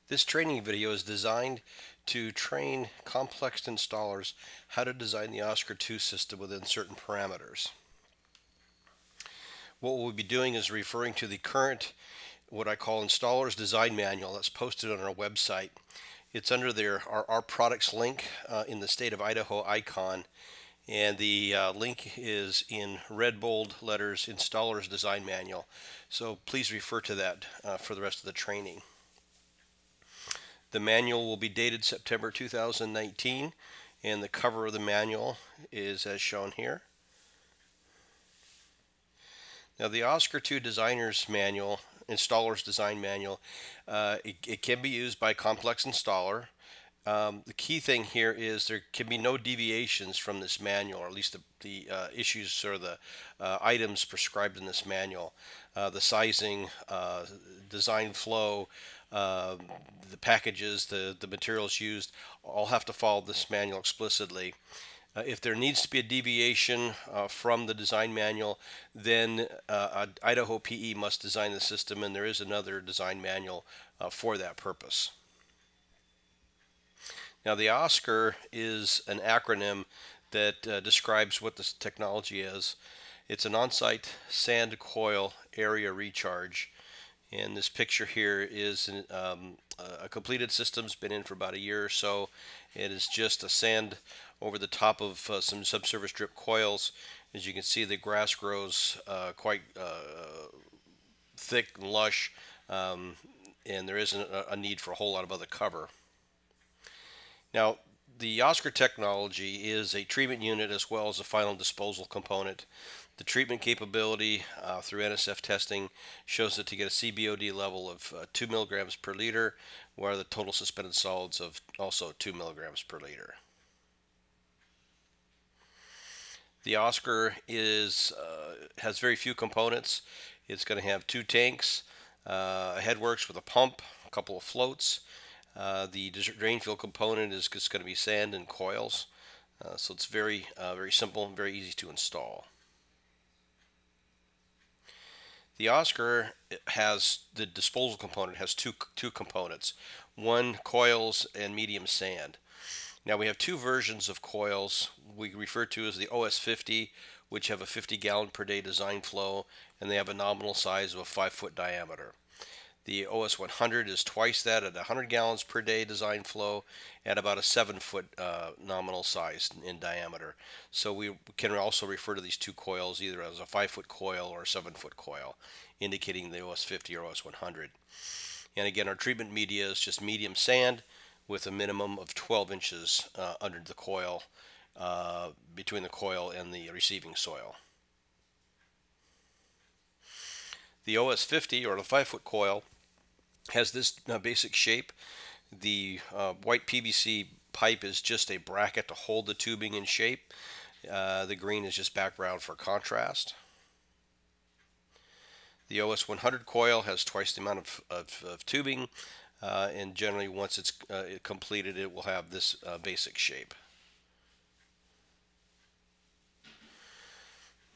This training video is designed to train complex installers how to design the Oscar II system within certain parameters. What we'll be doing is referring to the current, what I call installer's design manual that's posted on our website. It's under our products link in the state of Idaho icon, and the link is in red bold letters, installer's design manual. So please refer to that for the rest of the training. The manual will be dated September 2019, and the cover of the manual is as shown here. Now, the Oscar II Designer's Manual, Installer's Design Manual, it can be used by a complex installer. The key thing here is there can be no deviations from this manual, or at least the issues or the items prescribed in this manual. The sizing, design flow, the packages, the materials used, all have to follow this manual explicitly. If there needs to be a deviation from the design manual, then Idaho PE must design the system, and there is another design manual for that purpose. Now, the Oscar is an acronym that describes what this technology is. It's an on-site sand coil area recharge, and this picture here is a completed system's been in for about a year or so. It is just a sand over the top of some subsurface drip coils. As you can see, the grass grows quite thick and lush, and there isn't a need for a whole lot of other cover. Now, the Oscar technology is a treatment unit as well as a final disposal component. The treatment capability through NSF testing shows that to get a CBOD level of 2 milligrams per liter, where the total suspended solids of also 2 milligrams per liter. The Oscar has very few components. It's going to have 2 tanks, a headworks with a pump, a couple of floats. The drain field component is just going to be sand and coils. So it's very simple and very easy to install. The Oscar has the disposal component has two components, one coils and medium sand. Now we have 2 versions of coils we refer to as the OS50, which have a 50 gallon per day design flow, and they have a nominal size of a 5-foot diameter. The OS100 is twice that at 100 gallons per day design flow and about a 7-foot nominal size in diameter. So we can also refer to these 2 coils either as a 5-foot coil or a 7-foot coil, indicating the OS50 or OS100. And again, our treatment media is just medium sand with a minimum of 12 inches under the coil, between the coil and the receiving soil. The OS50 or the 5-foot coil has this basic shape. The white PVC pipe is just a bracket to hold the tubing in shape. The green is just background for contrast. The OS100 coil has twice the amount of tubing, and generally once it's completed, it will have this basic shape.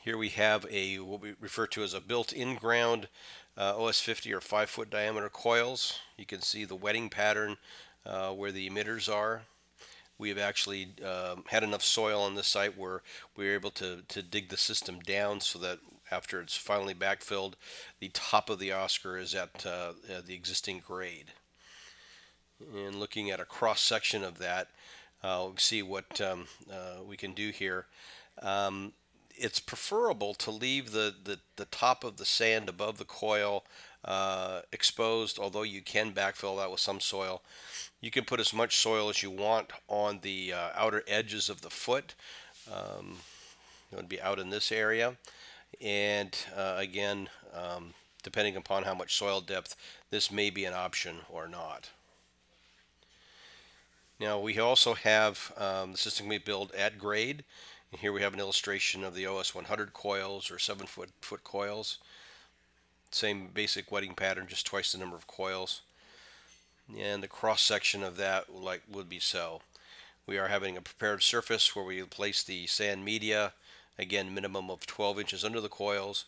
Here we have what we refer to as a built-in ground OS50 or 5-foot diameter coils. You can see the wetting pattern where the emitters are. We have actually had enough soil on this site where we were able to dig the system down so that after it's finally backfilled, the top of the Oscar is at the existing grade. And looking at a cross section of that, we'll see what we can do here. It's preferable to leave the top of the sand above the coil exposed, although you can backfill that with some soil. You can put as much soil as you want on the outer edges of the foot. It would be out in this area. And again, depending upon how much soil depth, this may be an option or not. Now we also have the system we build at grade. And here we have an illustration of the OS100 coils or 7-foot coils. Same basic wetting pattern, just twice the number of coils. And the cross section of that would be so. We are having a prepared surface where we place the sand media, again minimum of 12 inches under the coils.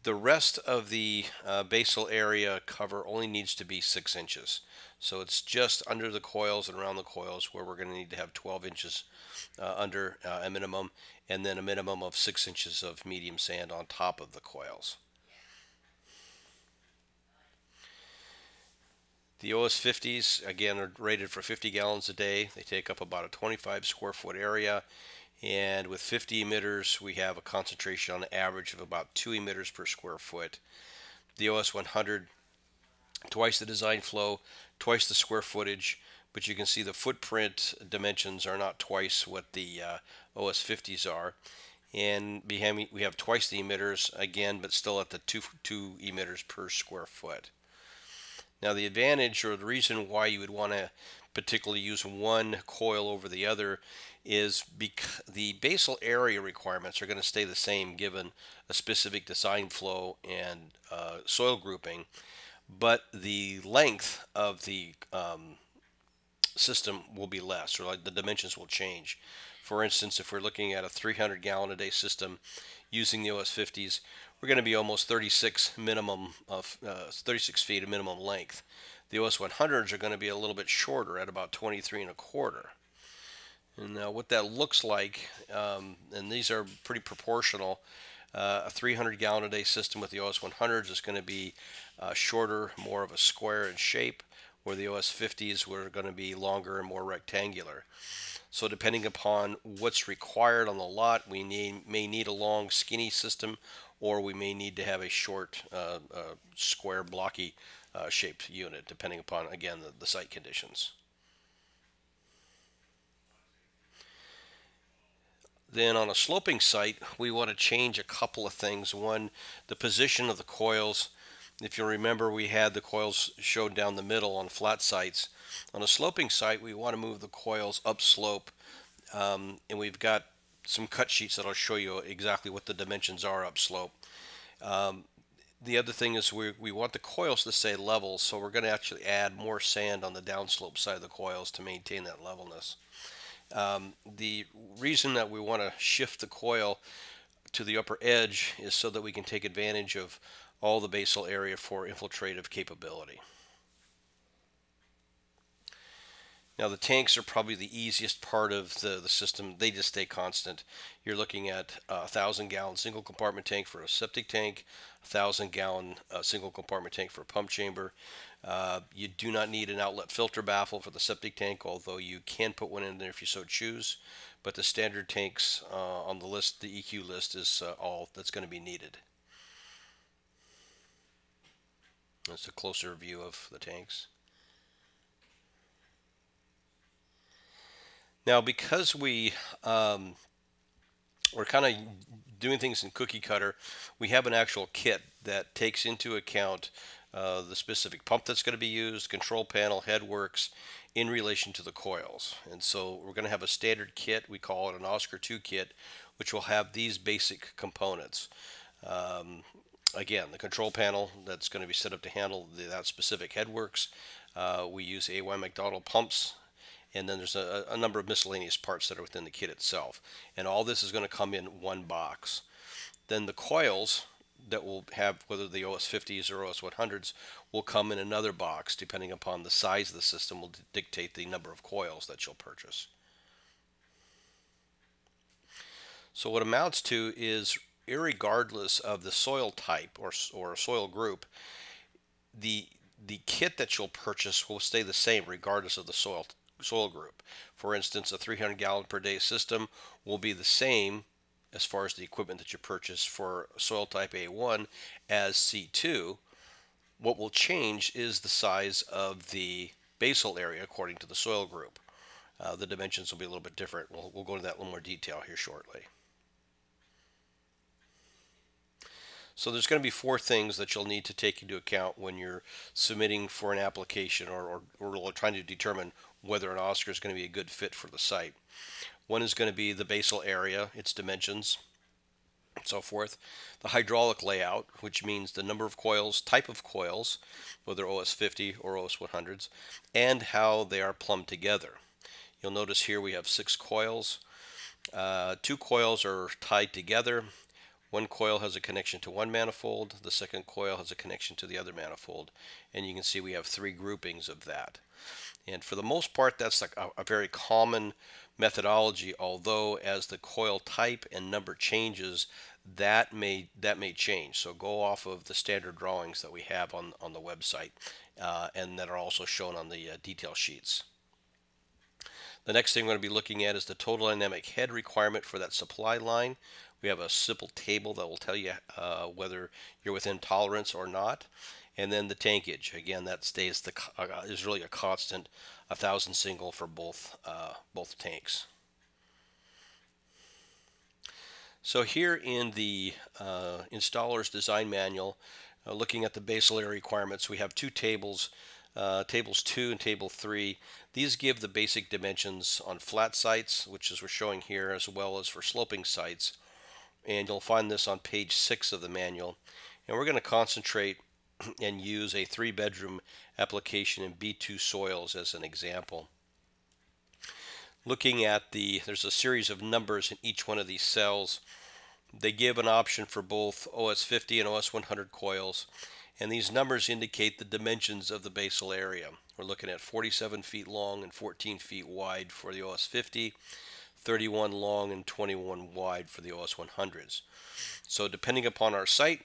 The rest of the basal area cover only needs to be 6 inches. So it's just under the coils and around the coils where we're going to need to have 12 inches under a minimum, and then a minimum of 6 inches of medium sand on top of the coils. The OS50s, again, are rated for 50 gallons a day. They take up about a 25 square foot area. And with 50 emitters, we have a concentration on average of about 2 emitters per square foot. The OS100, twice the design flow, twice the square footage, but you can see the footprint dimensions are not twice what the OS50s are. And behind we have twice the emitters again, but still at the two emitters per square foot. Now the advantage, or the reason why you would want to particularly use one coil over the other, is because the basal area requirements are going to stay the same given a specific design flow and soil grouping, but the length of the system will be less, or like the dimensions will change. For instance, if we're looking at a 300 gallon a day system using the OS50s, we're going to be almost 36 feet of minimum length. The OS100s are going to be a little bit shorter at about 23.25. And what that looks like, and these are pretty proportional, a 300 gallon a day system with the OS100s is going to be shorter, more of a square in shape, where the OS50s were going to be longer and more rectangular. So depending upon what's required on the lot, we may need a long skinny system, or we may need to have a short square blocky shaped unit, depending upon, again, the site conditions. Then on a sloping site, we want to change a couple of things. One, the position of the coils. If you remember, we had the coils showed down the middle on flat sites. On a sloping site, we want to move the coils upslope, and we've got some cut sheets that I'll show you exactly what the dimensions are upslope. The other thing is we want the coils to stay level, so we're going to actually add more sand on the downslope side of the coils to maintain that levelness. The reason that we want to shift the coil to the upper edge is so that we can take advantage of all the basal area for infiltrative capability. Now the tanks are probably the easiest part of the system. They just stay constant. You're looking at a 1,000 gallon single compartment tank for a septic tank, 1,000 gallon single compartment tank for a pump chamber. You do not need an outlet filter baffle for the septic tank, although you can put one in there if you so choose. But the standard tanks on the list, the EQ list, is all that's going to be needed. That's a closer view of the tanks. Now, because we're kind of doing things in cookie cutter, we have an actual kit that takes into account the specific pump that's going to be used, control panel, headworks, in relation to the coils. And so we're going to have a standard kit. We call it an Oscar 2 kit, which will have these basic components. Again, the control panel that's going to be set up to handle that specific headworks. We use AY McDonald pumps. And then there's a number of miscellaneous parts that are within the kit itself. And all this is going to come in one box. Then the coils that will have, whether the OS50s or OS100s, will come in another box. Depending upon the size of the system will dictate the number of coils that you'll purchase. So what amounts to is, irregardless of the soil type or soil group, the kit that you'll purchase will stay the same regardless of the soil group. For instance, a 300 gallon per day system will be the same as far as the equipment that you purchase for soil type A1 as C2. What will change is the size of the basal area according to the soil group. The dimensions will be a little bit different. We'll go into that in a little more detail here shortly. So there's going to be 4 things that you'll need to take into account when you're submitting for an application or trying to determine whether an Oscar is going to be a good fit for the site. One is going to be the basal area, its dimensions, and so forth. The hydraulic layout, which means the number of coils, type of coils, whether OS50 or OS100s, and how they are plumbed together. You'll notice here we have 6 coils. 2 coils are tied together. One coil has a connection to one manifold, the second coil has a connection to the other manifold, and you can see we have three groupings of that. And for the most part, that's like a very common methodology, although as the coil type and number changes, that may change. So go off of the standard drawings that we have on the website and that are also shown on the detail sheets. The next thing we're going to be looking at is the total dynamic head requirement for that supply line. We have a simple table that will tell you whether you're within tolerance or not. And then the tankage, again, that stays is really a constant, 1,000 single for both tanks. So here in the installer's design manual, looking at the basal area requirements, we have two tables, tables 2 and table 3. These give the basic dimensions on flat sites, which is we're showing here, as well as for sloping sites. And you'll find this on page 6 of the manual. And we're going to concentrate and use a 3-bedroom application in B2 soils as an example. Looking at there's a series of numbers in each one of these cells. They give an option for both OS50 and OS100 coils, and these numbers indicate the dimensions of the basal area. We're looking at 47 feet long and 14 feet wide for the OS50, 31 long and 21 wide for the OS100s. So depending upon our site,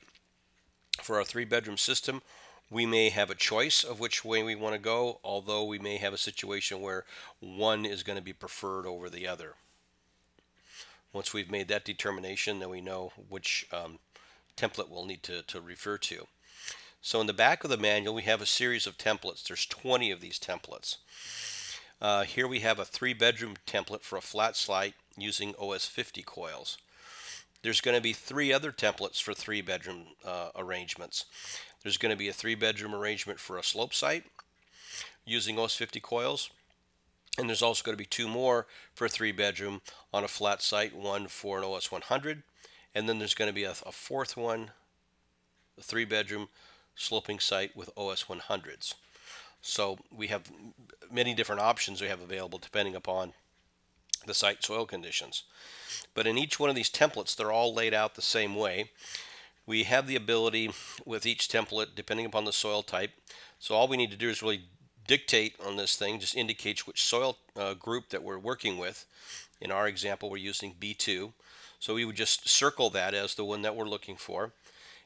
for our 3-bedroom system, we may have a choice of which way we want to go, although we may have a situation where one is going to be preferred over the other. Once we've made that determination, then we know which template we'll need to refer to. So in the back of the manual, we have a series of templates. There's 20 of these templates. Here we have a 3-bedroom template for a flat site using OS50 coils. There's going to be 3 other templates for 3-bedroom arrangements. There's going to be a 3-bedroom arrangement for a slope site using OS50 coils. And there's also going to be 2 more for a 3-bedroom on a flat site, one for an OS100. And then there's going to be a 4th one, a 3-bedroom sloping site with OS100s. So we have many different options we have available depending upon the site soil conditions. But in each one of these templates, they're all laid out the same way. We have the ability with each template, depending upon the soil type. So all we need to do is really dictate on this thing, just indicates which soil group that we're working with. In our example, we're using B2. So we would just circle that as the one that we're looking for.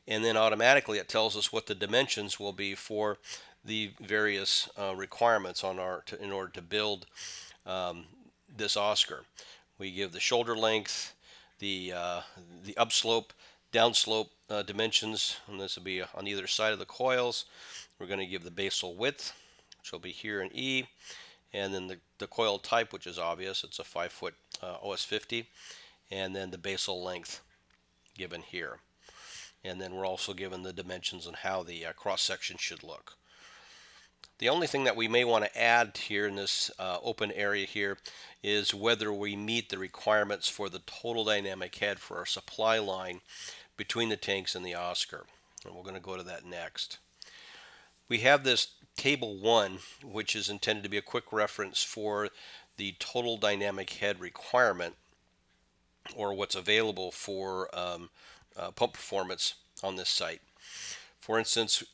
And then automatically it tells us what the dimensions will be for the various requirements on in order to build this Oscar. We give the shoulder length, the upslope, downslope dimensions, and this will be on either side of the coils. We're going to give the basal width, which will be here in E, and then the coil type, which is obvious, it's a 5-foot OS50, and then the basal length given here. And then we're also given the dimensions on how the cross-section should look. The only thing that we may want to add here in this open area here is whether we meet the requirements for the total dynamic head for our supply line between the tanks and the Oscar. And we're going to go to that next. We have this table 1, which is intended to be a quick reference for the total dynamic head requirement, or what's available for pump performance on this site. For instance,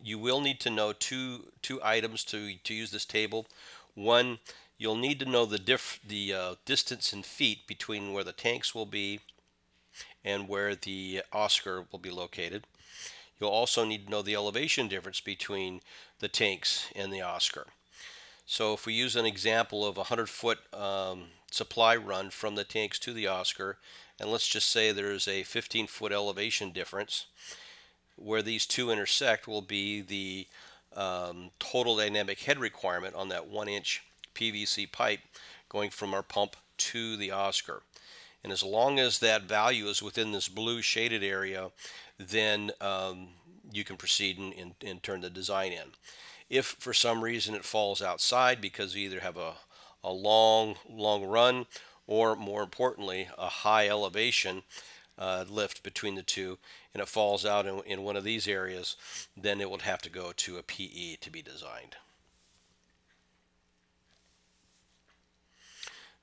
you will need to know two items to use this table. One, you'll need to know the distance in feet between where the tanks will be and where the Oscar will be located. You'll also need to know the elevation difference between the tanks and the Oscar. So if we use an example of a 100-foot supply run from the tanks to the Oscar, and let's just say there's a 15-foot elevation difference, where these two intersect will be the total dynamic head requirement on that 1-inch PVC pipe going from our pump to the Oscar. And as long as that value is within this blue shaded area, then you can proceed and turn the design in. If for some reason it falls outside because you either have a long run or, more importantly, a high elevation lift between the two, and it falls out in one of these areas, then it would have to go to a PE to be designed.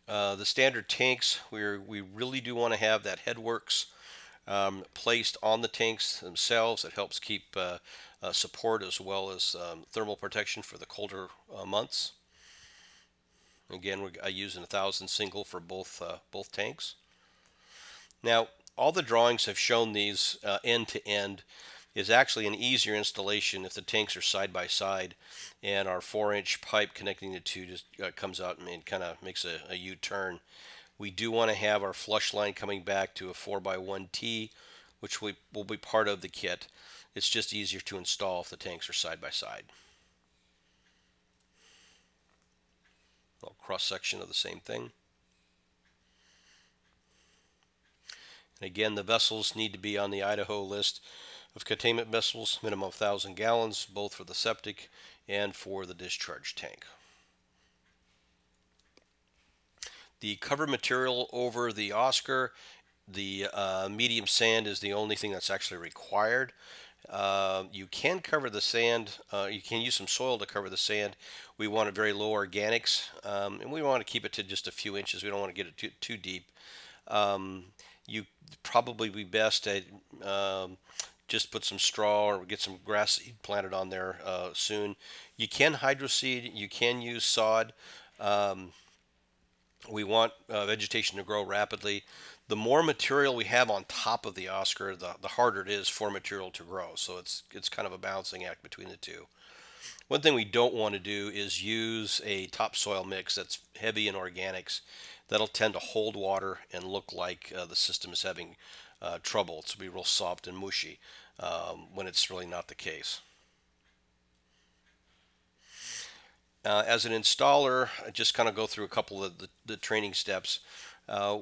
The standard tanks, we really do want to have that headworks placed on the tanks themselves. It helps keep support as well as thermal protection for the colder months. Again, I use a 1,000 single for both tanks. Now, all the drawings have shown these end to end. Is actually an easier installation if the tanks are side by side, and our 4-inch pipe connecting the two just comes out and kind of makes a U-turn. We do want to have our flush line coming back to a 4x1T, which will be part of the kit. It's just easier to install if the tanks are side by side. Cross section of the same thing. And again, the vessels need to be on the Idaho list of containment vessels, minimum of 1,000 gallons, both for the septic and for the discharge tank. The cover material over the Oscar, the medium sand is the only thing that's actually required. You can cover the sand, you can use some soil to cover the sand. We want it very low organics, and we want to keep it to just a few inches. We don't want to get it too deep. You probably be best to just put some straw or get some grass seed planted on there soon. You can hydroseed, you can use sod. We want vegetation to grow rapidly. The more material we have on top of the Oscar, the harder it is for material to grow. So it's kind of a balancing act between the two. One thing we don't want to do is use a topsoil mix that's heavy in organics. That'll tend to hold water and look like the system is having trouble. It's be real soft and mushy when it's really not the case. As an installer, I just kind of go through a couple of the training steps.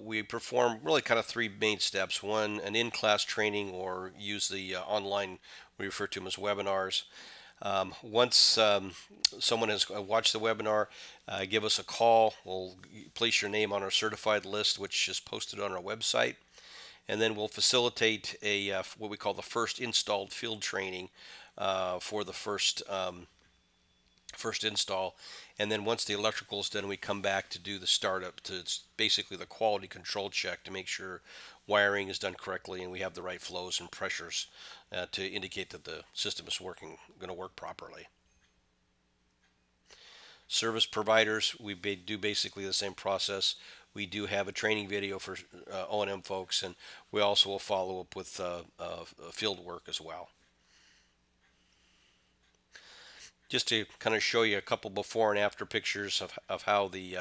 We perform really kind of 3 main steps. One, an in-class training, or use the online, we refer to them as webinars. Once someone has watched the webinar, give us a call. We'll place your name on our certified list, which is posted on our website. And then we'll facilitate a what we call the first installed field training for the first install. And then once the electrical is done, we come back to do the startup. It's basically the quality control check to make sure wiring is done correctly and we have the right flows and pressures to indicate that the system is going to work properly. Service providers, we do basically the same process. We do have a training video for O&M folks, and we also will follow up with field work as well. Just to kind of show you a couple before and after pictures of how the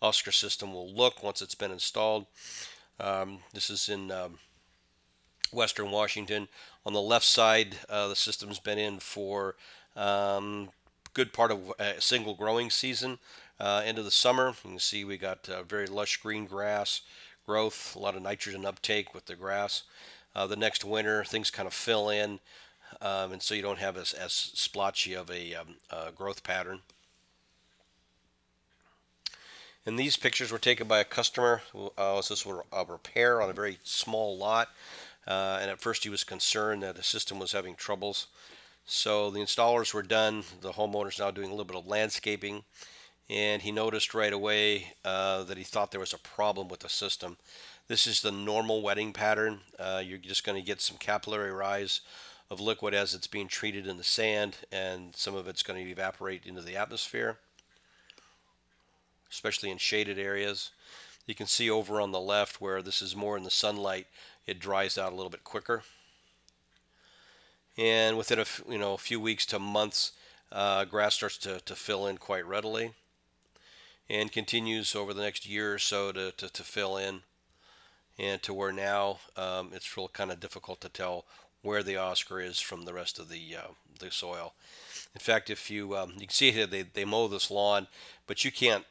Oscar system will look once it's been installed. This is in Western Washington. On the left side, the system's been in for good part of a single growing season. End of the summer, you can see we got very lush green grass growth, a lot of nitrogen uptake with the grass. The next winter, things kind of fill in. And so you don't have as splotchy of a growth pattern. And these pictures were taken by a customer. This was a repair on a very small lot. And at first he was concerned that the system was having troubles. So the installers were done. The homeowner's now doing a little bit of landscaping. And he noticed right away that he thought there was a problem with the system. This is the normal wetting pattern. You're just going to get some capillary rise of liquid as it's being treated in the sand, and some of it's going to evaporate into the atmosphere, especially in shaded areas. You can see over on the left where this is more in the sunlight, it dries out a little bit quicker. And within a few weeks to months, grass starts to fill in quite readily, and continues over the next year or so to fill in, and to where now it's real kind of difficult to tell where the Oscar is from the rest of the soil. In fact, if you can see here they mow this lawn, but you can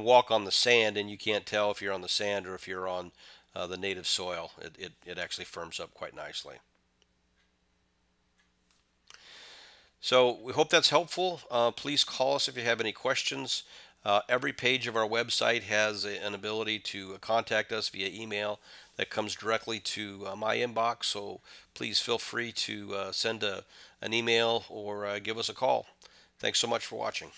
walk on the sand and you can't tell if you're on the sand or if you're on the native soil. It actually firms up quite nicely. So we hope that's helpful. Please call us if you have any questions. Every page of our website has an ability to contact us via email that comes directly to my inbox. So please feel free to send an email or give us a call. Thanks so much for watching.